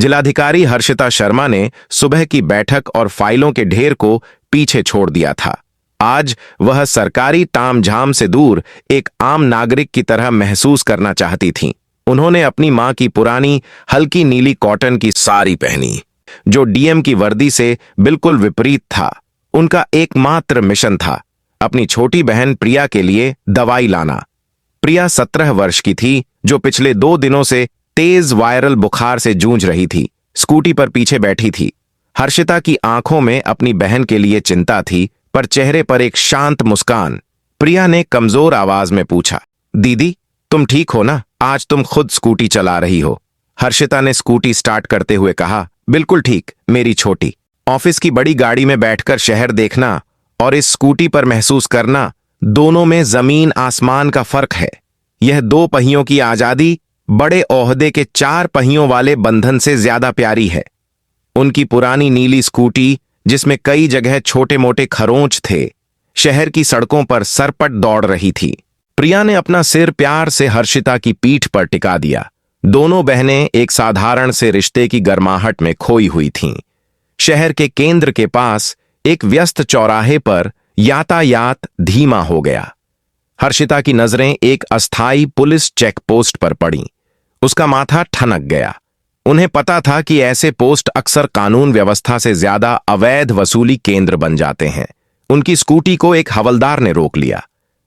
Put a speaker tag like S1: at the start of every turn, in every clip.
S1: जिलाधिकारी हर्षिता शर्मा ने सुबह की बैठक और फाइलों के ढेर को पीछे छोड़ दिया था। आज वह सरकारी तामझाम से दूर एक आम नागरिक की तरह महसूस करना चाहती थीं। उन्होंने अपनी मां की पुरानी हल्की नीली कॉटन की साड़ी पहनी, जो डीएम की वर्दी से बिल्कुल विपरीत था। उनका एकमात्र मिशन था अपनी छोटी बहन प्रिया के लिए दवाई लाना। प्रिया 17 वर्ष की थी, जो पिछले 2 दिनों से तेज वायरल बुखार से जूझ रही थी। स्कूटी पर पीछे बैठी थी। हर्षिता की आंखों में अपनी बहन के लिए चिंता थी, पर चेहरे पर एक शांत मुस्कान। प्रिया ने कमजोर आवाज में पूछा, दीदी तुम ठीक हो ना? आज तुम खुद स्कूटी चला रही हो। हर्षिता ने स्कूटी स्टार्ट करते हुए कहा, बिल्कुल ठीक मेरी छोटी। ऑफिस की बड़ी गाड़ी में बैठकर शहर देखना और इस स्कूटी पर महसूस करना, दोनों में जमीन आसमान का फर्क है। यह 2 पहियों की आजादी बड़े ओहदे के 4 पहियों वाले बंधन से ज्यादा प्यारी है। उनकी पुरानी नीली स्कूटी, जिसमें कई जगह छोटे मोटे खरोंच थे, शहर की सड़कों पर सरपट दौड़ रही थी। प्रिया ने अपना सिर प्यार से हर्षिता की पीठ पर टिका दिया। दोनों बहनें एक साधारण से रिश्ते की गर्माहट में खोई हुई थीं। शहर के केंद्र के पास एक व्यस्त चौराहे पर यातायात धीमा हो गया। हर्षिता की नजरें एक अस्थायी पुलिस चेक पोस्ट पर पड़ीं। उसका माथा ठनक गया। उन्हें पता था कि ऐसे पोस्ट अक्सर कानून व्यवस्था से ज्यादा अवैध वसूली केंद्र बन जाते हैं। उनकी स्कूटी को एक हवलदार ने रोक लिया।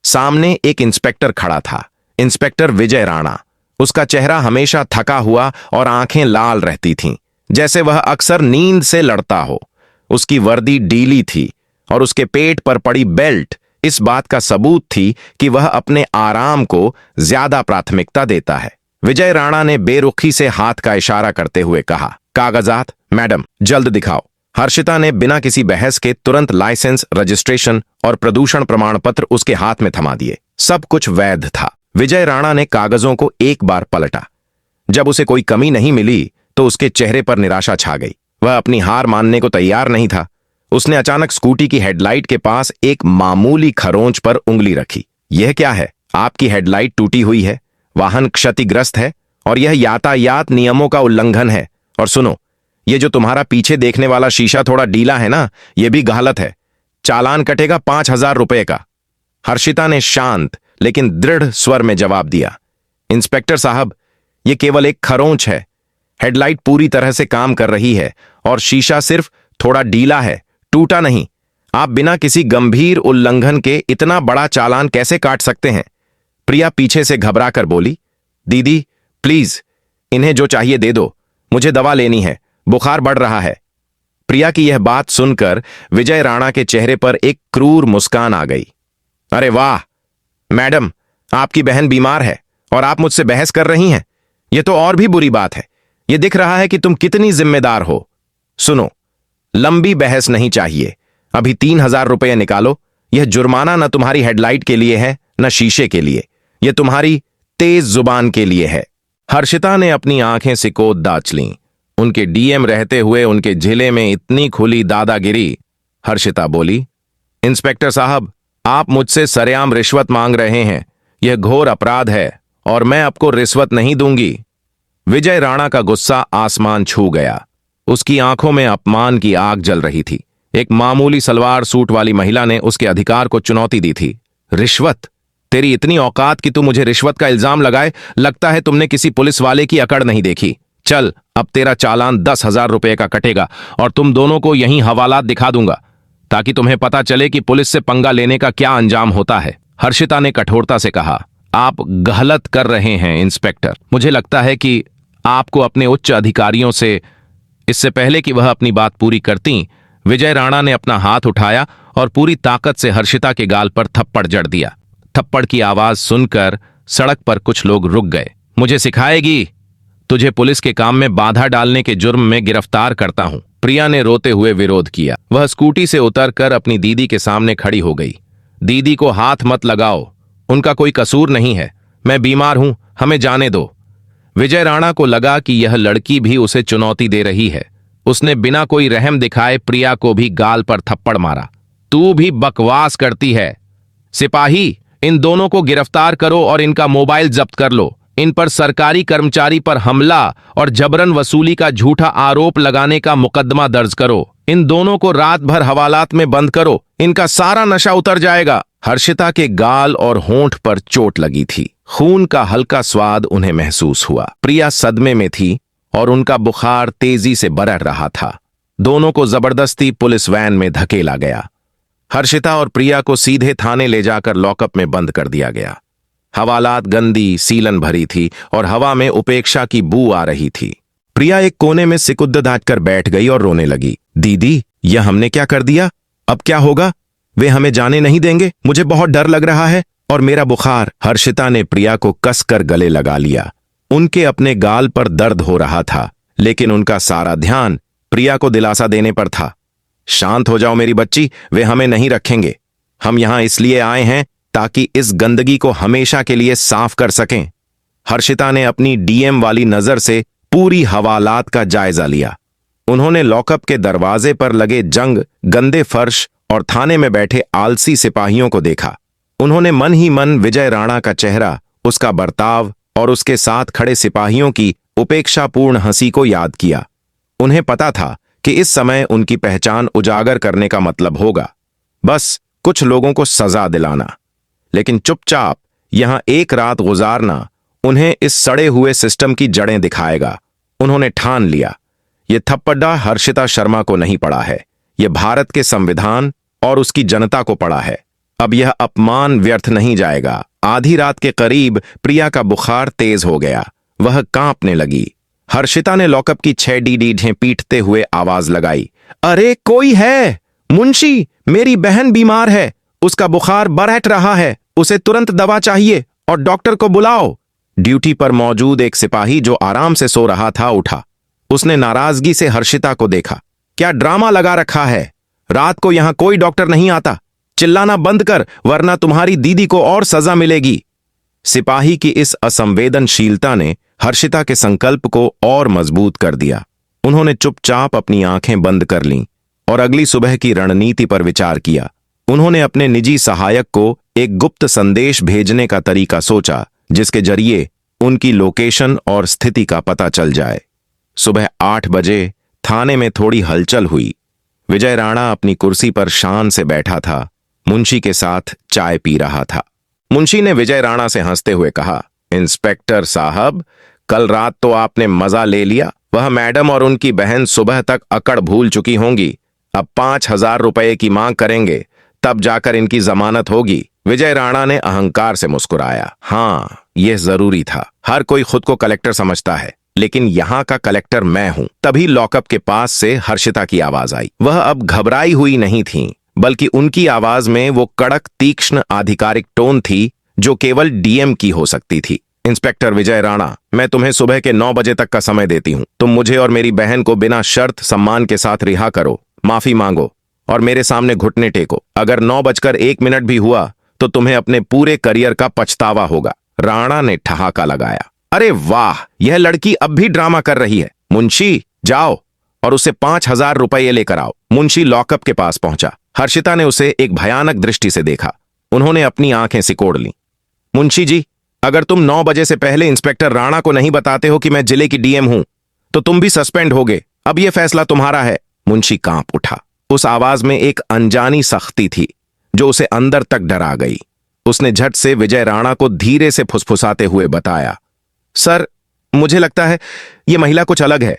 S1: सामने एक इंस्पेक्टर खड़ा था, इंस्पेक्टर विजय राणा। उसका चेहरा हमेशा थका हुआ और आंखें लाल रहती थीं, जैसे वह अक्सर नींद से लड़ता हो। उसकी वर्दी ढीली थी और उसके पेट पर पड़ी बेल्ट इस बात का सबूत थी कि वह अपने आराम को ज्यादा प्राथमिकता देता है। विजय राणा ने बेरुखी से हाथ का इशारा करते हुए कहा, कागजात मैडम जल्द दिखाओ। हर्षिता ने बिना किसी बहस के तुरंत लाइसेंस, रजिस्ट्रेशन और प्रदूषण प्रमाण पत्र उसके हाथ में थमा दिए। सब कुछ वैध था। विजय राणा ने कागजों को एक बार पलटा। जब उसे कोई कमी नहीं मिली तो उसके चेहरे पर निराशा छा गई। वह अपनी हार मानने को तैयार नहीं था। उसने अचानक स्कूटी की हेडलाइट के पास एक मामूली खरोंच पर उंगली रखी। यह क्या है? आपकी हेडलाइट टूटी हुई है, वाहन क्षतिग्रस्त है और यह यातायात नियमों का उल्लंघन है। और सुनो, यह जो तुम्हारा पीछे देखने वाला शीशा थोड़ा ढीला है ना, यह भी गलत है। चालान कटेगा 5,000 रुपए का। हर्षिता ने शांत लेकिन दृढ़ स्वर में जवाब दिया, इंस्पेक्टर साहब, यह केवल एक खरोंच है। हेडलाइट पूरी तरह से काम कर रही है और शीशा सिर्फ थोड़ा ढीला है, टूटा नहीं। आप बिना किसी गंभीर उल्लंघन के इतना बड़ा चालान कैसे काट सकते हैं? प्रिया पीछे से घबराकर बोली, दीदी प्लीज इन्हें जो चाहिए दे दो, मुझे दवा लेनी है, बुखार बढ़ रहा है। प्रिया की यह बात सुनकर विजय राणा के चेहरे पर एक क्रूर मुस्कान आ गई। अरे वाह मैडम, आपकी बहन बीमार है और आप मुझसे बहस कर रही हैं? यह तो और भी बुरी बात है। यह दिख रहा है कि तुम कितनी जिम्मेदार हो। सुनो, लंबी बहस नहीं चाहिए। अभी 3,000 रुपये निकालो। यह जुर्माना न तुम्हारी हेडलाइट के लिए है न शीशे के लिए, यह तुम्हारी तेज जुबान के लिए है। हर्षिता ने अपनी आंखें सिकोड़ दाच लीं। उनके डीएम रहते हुए उनके जिले में इतनी खुली दादागिरी। हर्षिता बोली, इंस्पेक्टर साहब, आप मुझसे सरेआम रिश्वत मांग रहे हैं। यह घोर अपराध है और मैं आपको रिश्वत नहीं दूंगी। विजय राणा का गुस्सा आसमान छू गया। उसकी आंखों में अपमान की आग जल रही थी। एक मामूली सलवार सूट वाली महिला ने उसके अधिकार को चुनौती दी थी। रिश्वत? तेरी इतनी औकात कि तू मुझे रिश्वत का इल्जाम लगाए? लगता है तुमने किसी पुलिस वाले की अकड़ नहीं देखी। चल, अब तेरा चालान 10,000 रुपये का कटेगा और तुम दोनों को यहीं हवालात दिखा दूंगा, ताकि तुम्हें पता चले कि पुलिस से पंगा लेने का क्या अंजाम होता है। हर्षिता ने कठोरता से कहा, आप गलत कर रहे हैं इंस्पेक्टर। मुझे लगता है कि आपको अपने उच्च अधिकारियों से, इससे पहले कि वह अपनी बात पूरी करती, विजय राणा ने अपना हाथ उठाया और पूरी ताकत से हर्षिता के गाल पर थप्पड़ जड़ दिया। थप्पड़ की आवाज सुनकर सड़क पर कुछ लोग रुक गए। मुझे सिखाएगी? तुझे पुलिस के काम में बाधा डालने के जुर्म में गिरफ्तार करता हूं। प्रिया ने रोते हुए विरोध किया। वह स्कूटी से उतरकर अपनी दीदी के सामने खड़ी हो गई। दीदी को हाथ मत लगाओ, उनका कोई कसूर नहीं है। मैं बीमार हूं, हमें जाने दो। विजय राणा को लगा कि यह लड़की भी उसे चुनौती दे रही है। उसने बिना कोई रहम दिखाए प्रिया को भी गाल पर थप्पड़ मारा। तू भी बकवास करती है। सिपाही, इन दोनों को गिरफ्तार करो और इनका मोबाइल जब्त कर लो। इन पर सरकारी कर्मचारी पर हमला और जबरन वसूली का झूठा आरोप लगाने का मुकदमा दर्ज करो। इन दोनों को रात भर हवालात में बंद करो, इनका सारा नशा उतर जाएगा। हर्षिता के गाल और होंठ पर चोट लगी थी। खून का हल्का स्वाद उन्हें महसूस हुआ। प्रिया सदमे में थी और उनका बुखार तेजी से बढ़ रहा था। दोनों को जबरदस्ती पुलिस वैन में धकेला गया। हर्षिता और प्रिया को सीधे थाने ले जाकर लॉकअप में बंद कर दिया गया। हवालात गंदी, सीलन भरी थी और हवा में उपेक्षा की बू आ रही थी। प्रिया एक कोने में सिकुड़ दाटकर बैठ गई और रोने लगी। दीदी, यह हमने क्या कर दिया? अब क्या होगा? वे हमें जाने नहीं देंगे। मुझे बहुत डर लग रहा है और मेरा बुखार। हर्षिता ने प्रिया को कसकर गले लगा लिया। उनके अपने गाल पर दर्द हो रहा था, लेकिन उनका सारा ध्यान प्रिया को दिलासा देने पर था। शांत हो जाओ मेरी बच्ची, वे हमें नहीं रखेंगे। हम यहां इसलिए आए हैं ताकि इस गंदगी को हमेशा के लिए साफ कर सकें। हर्षिता ने अपनी डीएम वाली नजर से पूरी हवालात का जायजा लिया। उन्होंने लॉकअप के दरवाजे पर लगे जंग, गंदे फर्श और थाने में बैठे आलसी सिपाहियों को देखा। उन्होंने मन ही मन विजय राणा का चेहरा, उसका बर्ताव और उसके साथ खड़े सिपाहियों की उपेक्षापूर्ण हंसी को याद किया। उन्हें पता था कि इस समय उनकी पहचान उजागर करने का मतलब होगा बस कुछ लोगों को सजा दिलाना, लेकिन चुपचाप यहां एक रात गुजारना उन्हें इस सड़े हुए सिस्टम की जड़ें दिखाएगा। उन्होंने ठान लिया, यह थप्पड़ा हर्षिता शर्मा को नहीं पड़ा है, यह भारत के संविधान और उसकी जनता को पड़ा है। अब यह अपमान व्यर्थ नहीं जाएगा। आधी रात के करीब प्रिया का बुखार तेज हो गया। वह कांपने लगी। हर्षिता ने लॉकअप की 6 डीडीझें पीटते हुए आवाज लगाई, अरे कोई है? मुंशी, मेरी बहन बीमार है, उसका बुखार बढ़ रहा है, उसे तुरंत दवा चाहिए और डॉक्टर को बुलाओ। ड्यूटी पर मौजूद एक सिपाही जो आराम से सो रहा था उठा। उसने नाराजगी से हर्षिता को देखा। क्या ड्रामा लगा रखा है? रात को यहां कोई डॉक्टर नहीं आता। चिल्लाना बंद कर, वरना तुम्हारी दीदी को और सजा मिलेगी। सिपाही की इस असंवेदनशीलता ने हर्षिता के संकल्प को और मजबूत कर दिया। उन्होंने चुपचाप अपनी आंखें बंद कर लीं और अगली सुबह की रणनीति पर विचार किया। उन्होंने अपने निजी सहायक को एक गुप्त संदेश भेजने का तरीका सोचा, जिसके जरिए उनकी लोकेशन और स्थिति का पता चल जाए। सुबह 8 बजे थाने में थोड़ी हलचल हुई। विजय राणा अपनी कुर्सी पर शान से बैठा था, मुंशी के साथ चाय पी रहा था। मुंशी ने विजय राणा से हंसते हुए कहा, इंस्पेक्टर साहब, कल रात तो आपने मजा ले लिया। वह मैडम और उनकी बहन सुबह तक अकड़ भूल चुकी होंगी। अब 5,000 रुपए की मांग करेंगे, तब जाकर इनकी जमानत होगी। विजय राणा ने अहंकार से मुस्कुराया। हाँ, यह जरूरी था। हर कोई खुद को कलेक्टर समझता है, लेकिन यहां का कलेक्टर मैं हूं। तभी लॉकअप के पास से हर्षिता की आवाज आई। वह अब घबराई हुई नहीं थी, बल्कि उनकी आवाज में वो कड़क, तीक्ष्ण, आधिकारिक टोन थी जो केवल डीएम की हो सकती थी। इंस्पेक्टर विजय राणा, मैं तुम्हें सुबह के 9 बजे तक का समय देती हूं। तुम मुझे और मेरी बहन को बिना शर्त सम्मान के साथ रिहा करो, माफी मांगो और मेरे सामने घुटने टेको। अगर 9:01 भी हुआ तो तुम्हें अपने पूरे करियर का पछतावा होगा। राणा ने ठहाका लगाया। अरे वाह, यह लड़की अब भी ड्रामा कर रही है। मुंशी, जाओ और उसे 5,000 रुपये लेकर आओ। मुंशी लॉकअप के पास पहुंचा। हर्षिता ने उसे एक भयानक दृष्टि से देखा। उन्होंने अपनी आंखें सिकोड़ लीं। मुंशी जी, अगर तुम 9 बजे से पहले इंस्पेक्टर राणा को नहीं बताते हो कि मैं जिले की डीएम हूं, तो तुम भी सस्पेंड होगे। अब यह फैसला तुम्हारा है। मुंशी कांप उठा। उस आवाज में एक अनजानी सख्ती थी जो उसे अंदर तक डरा गई। उसने झट से विजय राणा को धीरे से फुसफुसाते हुए बताया, सर, मुझे लगता है यह महिला कुछ अलग है।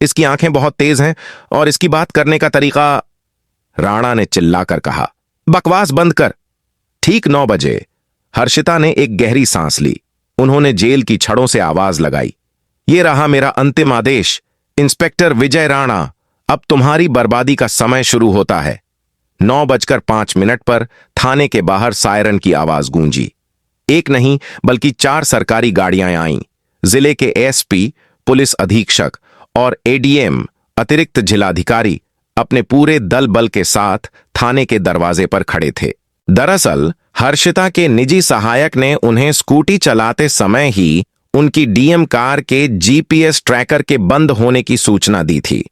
S1: इसकी आंखें बहुत तेज हैं और इसकी बात करने का तरीका। राणा ने चिल्लाकर कहा, बकवास बंद कर। ठीक 9 बजे हर्षिता ने एक गहरी सांस ली। उन्होंने जेल की छड़ों से आवाज लगाई, ये रहा मेरा अंतिम आदेश। इंस्पेक्टर विजय राणा, अब तुम्हारी बर्बादी का समय शुरू होता है। 9:05 पर थाने के बाहर सायरन की आवाज गूंजी। एक नहीं बल्कि 4 सरकारी गाड़ियां आईं। जिले के एसपी, पुलिस अधीक्षक और एडीएम, अतिरिक्त जिलाधिकारी अपने पूरे दल बल के साथ थाने के दरवाजे पर खड़े थे। दरअसल हर्षिता के निजी सहायक ने उन्हें स्कूटी चलाते समय ही उनकी डीएम कार के जीपीएस ट्रैकर के बंद होने की सूचना दी थी।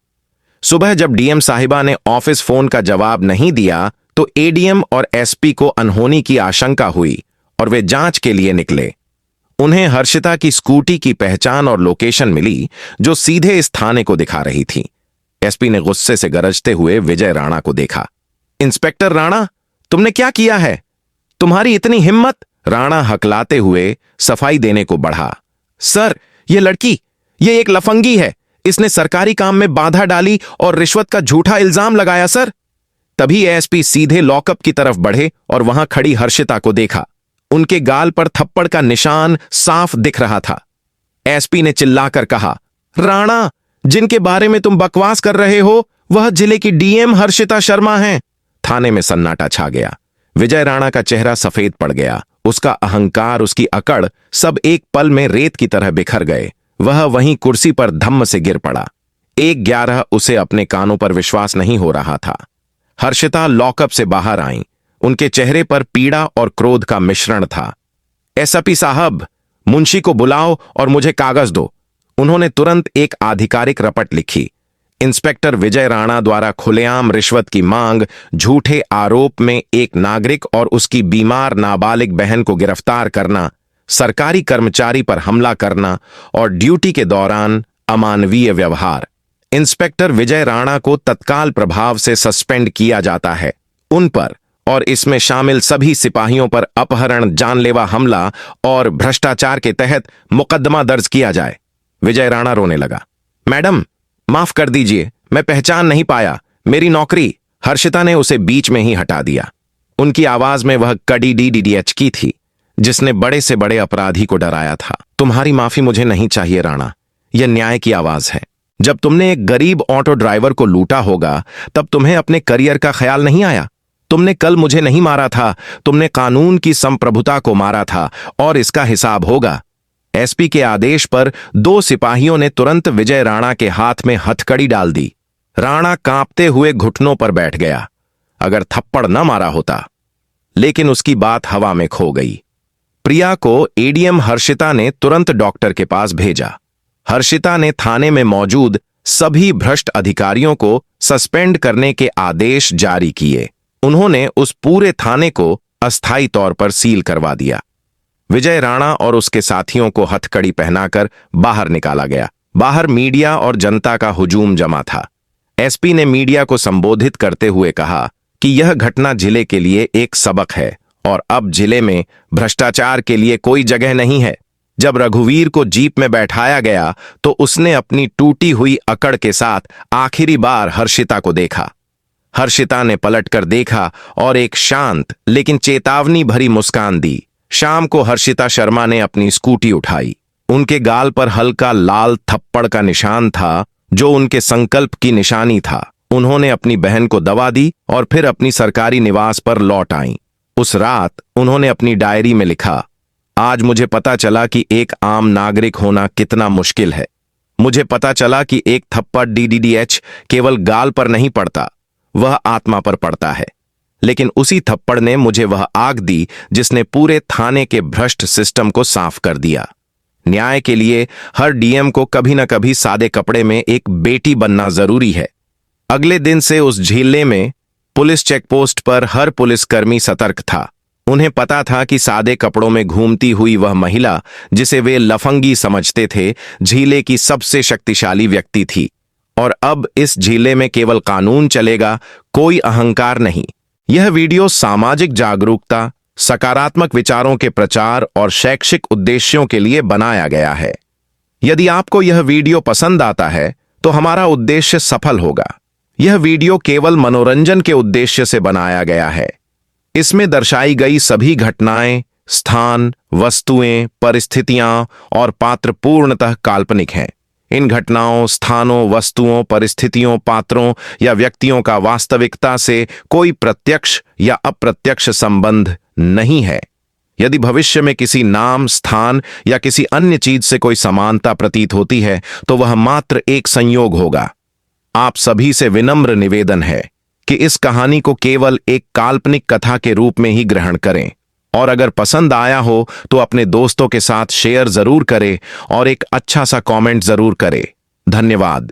S1: सुबह जब डीएम साहिबा ने ऑफिस फोन का जवाब नहीं दिया तो एडीएम और एसपी को अनहोनी की आशंका हुई और वे जांच के लिए निकले। उन्हें हर्षिता की स्कूटी की पहचान और लोकेशन मिली, जो सीधे इस थाने को दिखा रही थी। एसपी ने गुस्से से गरजते हुए विजय राणा को देखा। इंस्पेक्टर राणा, तुमने क्या किया है? तुम्हारी इतनी हिम्मत? राणा हकलाते हुए सफाई देने को बढ़ा। सर, ये एक लफंगी है। इसने सरकारी काम में बाधा डाली और रिश्वत का झूठा इल्जाम लगाया सर। तभी एसपी सीधे लॉकअप की तरफ बढ़े और वहां खड़ी हर्षिता को देखा। उनके गाल पर थप्पड़ का निशान साफ दिख रहा था। एसपी ने चिल्लाकर कहा, राणा, जिनके बारे में तुम बकवास कर रहे हो वह जिले की डीएम हर्षिता शर्मा हैं। थाने में सन्नाटा छा गया। विजय राणा का चेहरा सफेद पड़ गया। उसका अहंकार, उसकी अकड़ सब एक पल में रेत की तरह बिखर गए। वह वहीं कुर्सी पर धम्म से गिर पड़ा। 1:11 उसे अपने कानों पर विश्वास नहीं हो रहा था। हर्षिता लॉकअप से बाहर आईं। उनके चेहरे पर पीड़ा और क्रोध का मिश्रण था। एसपी साहब, मुंशी को बुलाओ और मुझे कागज दो। उन्होंने तुरंत एक आधिकारिक रपट लिखी। इंस्पेक्टर विजय राणा द्वारा खुलेआम रिश्वत की मांग, झूठे आरोप में एक नागरिक और उसकी बीमार नाबालिग बहन को गिरफ्तार करना, सरकारी कर्मचारी पर हमला करना और ड्यूटी के दौरान अमानवीय व्यवहार। इंस्पेक्टर विजय राणा को तत्काल प्रभाव से सस्पेंड किया जाता है। उन पर और इसमें शामिल सभी सिपाहियों पर अपहरण, जानलेवा हमला और भ्रष्टाचार के तहत मुकदमा दर्ज किया जाए। विजय राणा रोने लगा। मैडम, माफ कर दीजिए, मैं पहचान नहीं पाया, मेरी नौकरी। हर्षिता ने उसे बीच में ही हटा दिया। उनकी आवाज में वह कड़ी डीडीएच की थी जिसने बड़े से बड़े अपराधी को डराया था। तुम्हारी माफी मुझे नहीं चाहिए राणा, यह न्याय की आवाज है। जब तुमने एक गरीब ऑटो ड्राइवर को लूटा होगा तब तुम्हें अपने करियर का ख्याल नहीं आया। तुमने कल मुझे नहीं मारा था, तुमने कानून की संप्रभुता को मारा था और इसका हिसाब होगा। एसपी के आदेश पर 2 सिपाहियों ने तुरंत विजय राणा के हाथ में हथकड़ी डाल दी। राणा कांपते हुए घुटनों पर बैठ गया। अगर थप्पड़ न मारा होता, लेकिन उसकी बात हवा में खो गई। प्रिया को एडीएम हर्षिता ने तुरंत डॉक्टर के पास भेजा। हर्षिता ने थाने में मौजूद सभी भ्रष्ट अधिकारियों को सस्पेंड करने के आदेश जारी किए। उन्होंने उस पूरे थाने को अस्थायी तौर पर सील करवा दिया। विजय राणा और उसके साथियों को हथकड़ी पहनाकर बाहर निकाला गया। बाहर मीडिया और जनता का हुजूम जमा था। एसपी ने मीडिया को संबोधित करते हुए कहा कि यह घटना जिले के लिए एक सबक है और अब जिले में भ्रष्टाचार के लिए कोई जगह नहीं है। जब रघुवीर को जीप में बैठाया गया तो उसने अपनी टूटी हुई अकड़ के साथ आखिरी बार हर्षिता को देखा। हर्षिता ने पलटकर देखा और एक शांत लेकिन चेतावनी भरी मुस्कान दी। शाम को हर्षिता शर्मा ने अपनी स्कूटी उठाई। उनके गाल पर हल्का लाल थप्पड़ का निशान था, जो उनके संकल्प की निशानी था। उन्होंने अपनी बहन को दवा दी और फिर अपनी सरकारी निवास पर लौट आईं। उस रात उन्होंने अपनी डायरी में लिखा, आज मुझे पता चला कि एक आम नागरिक होना कितना मुश्किल है। मुझे पता चला कि एक थप्पड़ डीडीएच केवल गाल पर नहीं पड़ता, वह आत्मा पर पड़ता है। लेकिन उसी थप्पड़ ने मुझे वह आग दी जिसने पूरे थाने के भ्रष्ट सिस्टम को साफ कर दिया। न्याय के लिए हर डीएम को कभी न कभी सादे कपड़े में एक बेटी बनना जरूरी है। अगले दिन से उस झीले में पुलिस चेकपोस्ट पर हर पुलिसकर्मी सतर्क था। उन्हें पता था कि सादे कपड़ों में घूमती हुई वह महिला, जिसे वे लफंगी समझते थे, झीले की सबसे शक्तिशाली व्यक्ति थी। और अब इस झीले में केवल कानून चलेगा, कोई अहंकार नहीं। यह वीडियो सामाजिक जागरूकता, सकारात्मक विचारों के प्रचार और शैक्षिक उद्देश्यों के लिए बनाया गया है। यदि आपको यह वीडियो पसंद आता है तो हमारा उद्देश्य सफल होगा। यह वीडियो केवल मनोरंजन के उद्देश्य से बनाया गया है। इसमें दर्शाई गई सभी घटनाएं, स्थान, वस्तुएं, परिस्थितियां और पात्र पूर्णतः काल्पनिक हैं। इन घटनाओं, स्थानों, वस्तुओं, परिस्थितियों, पात्रों या व्यक्तियों का वास्तविकता से कोई प्रत्यक्ष या अप्रत्यक्ष संबंध नहीं है। यदि भविष्य में किसी नाम, स्थान या किसी अन्य चीज से कोई समानता प्रतीत होती है तो वह मात्र एक संयोग होगा। आप सभी से विनम्र निवेदन है कि इस कहानी को केवल एक काल्पनिक कथा के रूप में ही ग्रहण करें और अगर पसंद आया हो तो अपने दोस्तों के साथ शेयर जरूर करें और एक अच्छा सा कमेंट जरूर करें। धन्यवाद।